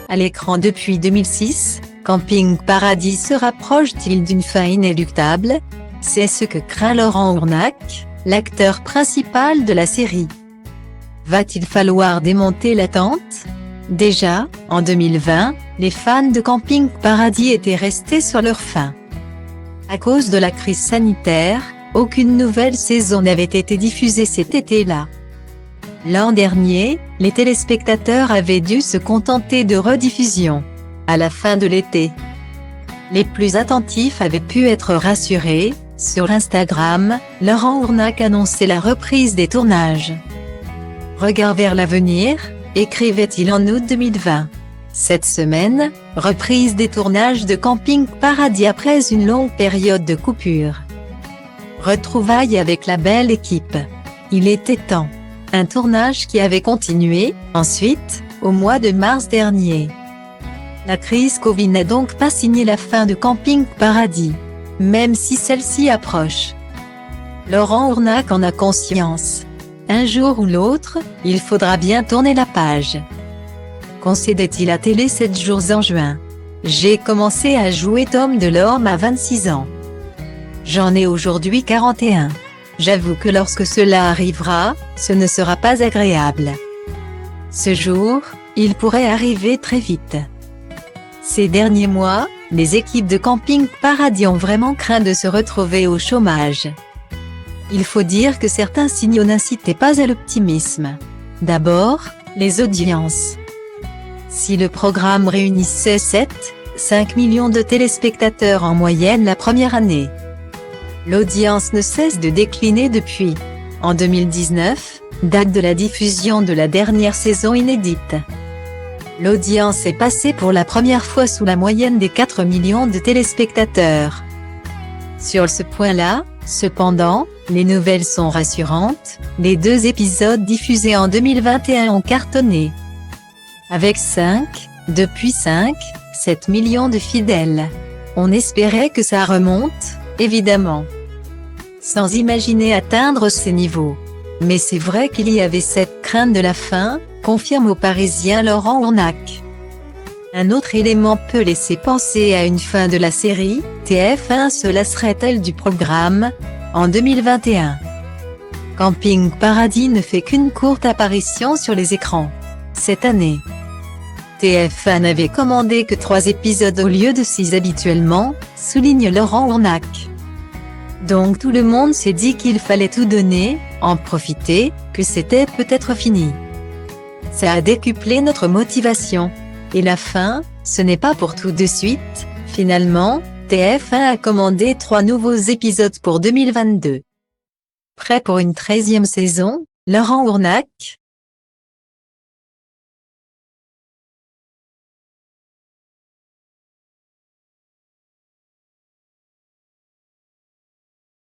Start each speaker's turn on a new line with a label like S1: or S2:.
S1: À l'écran depuis 2006, Camping Paradis se rapproche-t-il d'une fin inéluctable? C'est ce que craint Laurent Ournac, l'acteur principal de la série. Va-t-il falloir démonter l'attente? Déjà, en 2020, les fans de Camping Paradis étaient restés sur leur faim. À cause de la crise sanitaire, aucune nouvelle saison n'avait été diffusée cet été-là. L'an dernier, les téléspectateurs avaient dû se contenter de rediffusions à la fin de l'été. Les plus attentifs avaient pu être rassurés. Sur Instagram, Laurent Ournac annonçait la reprise des tournages. Regard vers l'avenir, écrivait-il en août 2020. Cette semaine, reprise des tournages de Camping Paradis après une longue période de coupure. Retrouvailles avec la belle équipe. Il était temps. Un tournage qui avait continué, ensuite, au mois de mars dernier. La crise Covid n'a donc pas signé la fin de Camping Paradis, même si celle-ci approche. Laurent Ournac en a conscience. Un jour ou l'autre, il faudra bien tourner la page. Concédait-il à Télé 7 jours en juin. J'ai commencé à jouer Tom Delorme à 26 ans. J'en ai aujourd'hui 41. J'avoue que lorsque cela arrivera, ce ne sera pas agréable. Ce jour, il pourrait arriver très vite. Ces derniers mois, les équipes de Camping Paradis ont vraiment craint de se retrouver au chômage. Il faut dire que certains signaux n'incitaient pas à l'optimisme. D'abord, les audiences. Si le programme réunissait 7,5 millions de téléspectateurs en moyenne la première année, l'audience ne cesse de décliner depuis. En 2019, date de la diffusion de la dernière saison inédite, l'audience est passée pour la première fois sous la moyenne des 4 millions de téléspectateurs. Sur ce point-là, cependant, les nouvelles sont rassurantes, les 2 épisodes diffusés en 2021 ont cartonné. Avec 7 millions de fidèles. On espérait que ça remonte, évidemment, sans imaginer atteindre ces niveaux. Mais c'est vrai qu'il y avait cette crainte de la fin, confirme au Parisien Laurent Ournac. Un autre élément peut laisser penser à une fin de la série. TF1 se lasserait-elle du programme en 2021? Camping Paradis ne fait qu'une courte apparition sur les écrans cette année. TF1 n'avait commandé que 3 épisodes au lieu de 6 habituellement, souligne Laurent Ournac. Donc tout le monde s'est dit qu'il fallait tout donner, en profiter, que c'était peut-être fini. Ça a décuplé notre motivation. Et la fin, ce n'est pas pour tout de suite. Finalement, TF1 a commandé 3 nouveaux épisodes pour 2022. Prêt pour une 13e saison? Laurent Ournac,